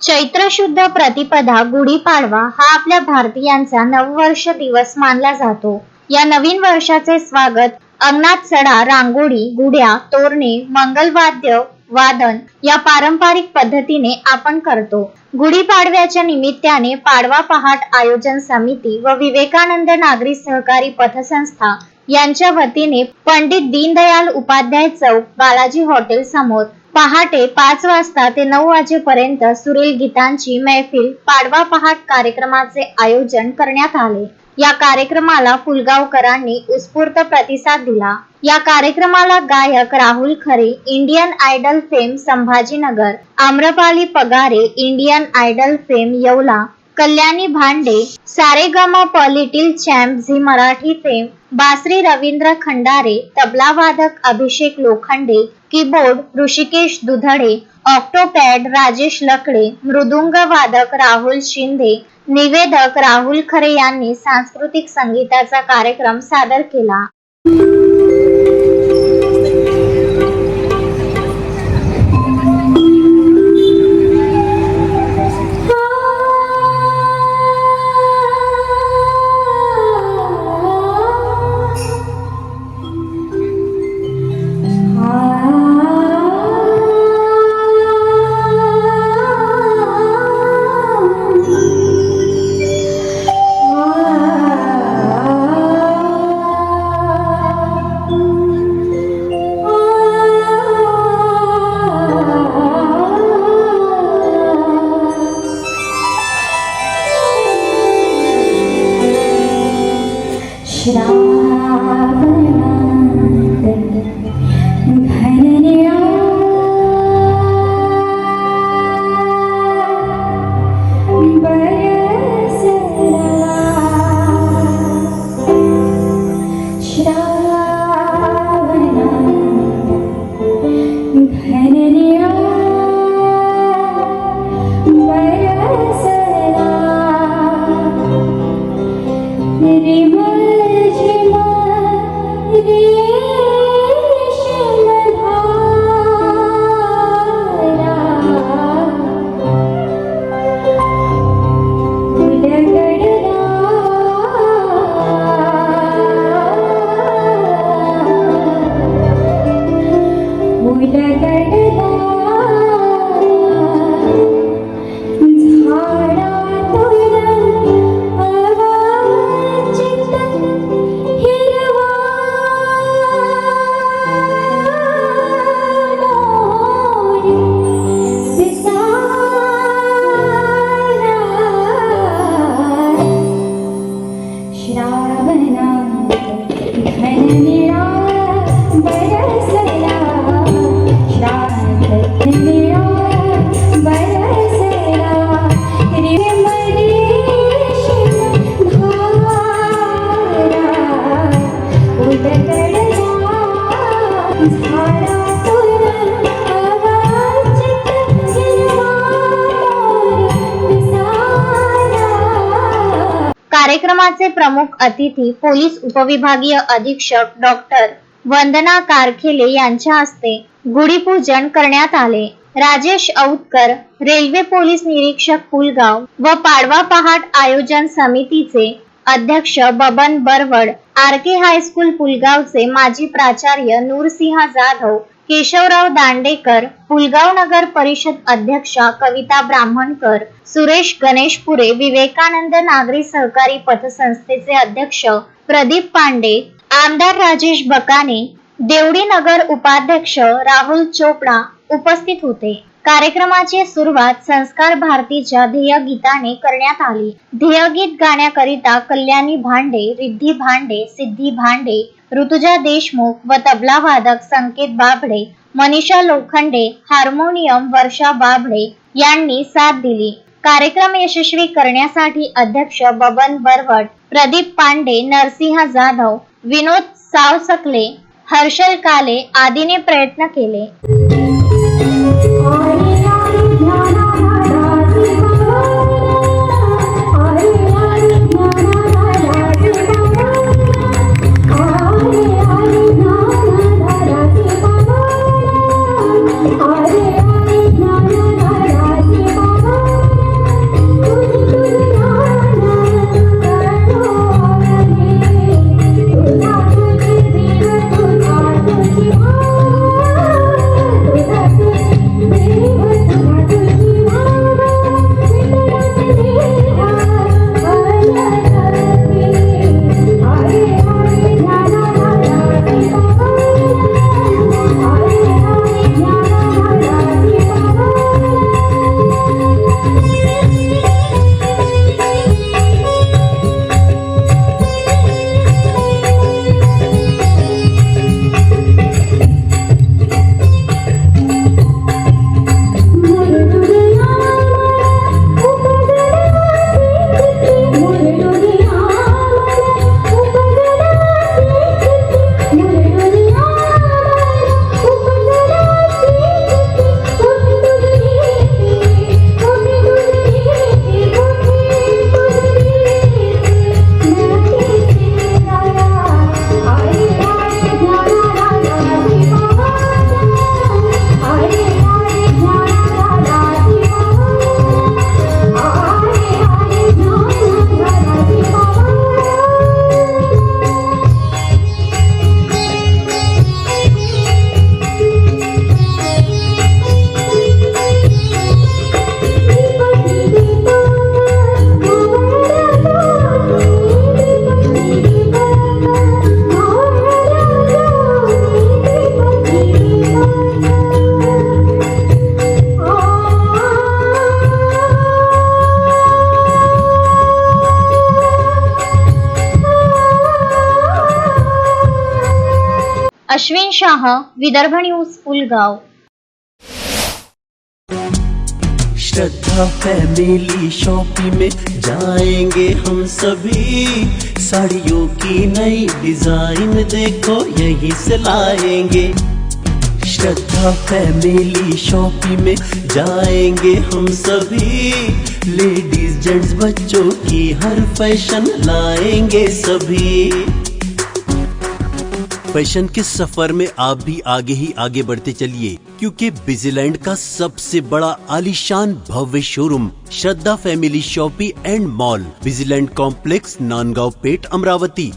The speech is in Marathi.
चैत्र शुद्ध प्रतिपदा गुढीपाडवा हा आपल्या भारतीयांचा नववर्ष दिवस मानला जातो। या नवीन वर्षाचे स्वागत अंगणात सडा, रांगोळी, गुढ्या, तोरणे, मंगलवाद्य वादन या पारंपरिक पद्धतीने आपण करतो। गुढीपाडव्याच्या निमित्ताने पाडवा पहाट आयोजन समिती व विवेकानंद नागरी सहकारी पतसंस्था यांच्या वतीने पंडित दीनदयाल उपाध्याय चौक, बालाजी हॉटेल समोर पहाटे 5 वाजता ते 9 वाजेपर्यंत सुरेल गीतांची मैफिल पाडवा पहाट कार्यक्रमाचे आयोजन करण्यात आले। या कार्यक्रमाला पुलगावकरांनी उत्स्फूर्त प्रतिसाद दिला। या कार्यक्रमाला गायक Rahul Khare, Indian Idol fame Sambhajinagar, Amrapali Pagare, Indian Idol fame Yeola, Kalyani Bhande, Saregama little champ Zee Marathi fame, बासरी रवींद्र खंडारे, तबला वादक अभिषेक लोखंडे, कीबोर्ड ऋषिकेश दुधडे, ऑक्टोपॅड राजेश लकडे, मृदुंग वादक राहुल शिंदे, निवेदक राहुल खरे यांनी सांस्कृतिक संगीताचा कार्यक्रम सादर केला। कार्यक्रमाचे प्रमुख अतिथी पोलीस उपविभागीय अधीक्षक डॉक्टर वंदना कारखेले यांच्या हस्ते गुढीपूजन करण्यात आले। राजेश औतकर, रेल्वे पोलीस निरीक्षक पुलगाव व पाडवा पहाट आयोजन समितीचे अध्यक्ष बबन बरवड, आरके हायस्कूल पुलगावचे माजी प्राचार्य नूरसिंह जाधव, केशवराव दांडेकर, पुलगाव नगर परिषद अध्यक्षा कविता ब्राह्मणकर, सुरेश गणेशपुरे, विवेकानंद नागरी सहकारी पतसंस्थेचे अध्यक्ष प्रदीप पांडे, आमदार राजेश बकाने, देवडी नगर उपाध्यक्ष राहुल चोपडा उपस्थित होते। कार्यक्रमाची सुरुवात संस्कार भारतीच्या ध्येयगीताने करण्यात आली। ध्येयगीत गाण्याकरिता कल्याणी भांडे, रिद्धी भांडे, सिद्धी भांडे, ऋतुजा देशमुख व तबला वादक संकेत बाबडे, मनीषा लोखंडे, हार्मोनियम वर्षा बाबडे यांनी साथ दिली। कार्यक्रम यशस्वी करण्यासाठी अध्यक्ष बबन बरवड, प्रदीप पांडे, नरसिंह जाधव, विनोद सावसकले, हर्षल काले आदीने प्रयत्न केले। अश्विन शाह, विदर्भ न्यूज, पुलगाव। श्रद्धा फैमिली शॉपिंग में जाएंगे हम सभी, साड़ियों की नई डिजाइन देखो यहीं से लाएंगे। श्रद्धा फैमिली शॉपिंग में जाएंगे हम सभी, लेडीज जेंट्स बच्चों की हर फैशन लाएंगे सभी। फैशन के सफर में आप भी आगे ही आगे बढ़ते चलिए, क्योंकि बिजीलैंड का सबसे बड़ा आलीशान भव्य showroom Shraddha family shopping and mall, Busyland complex, Nandgaon Peth, Amravati.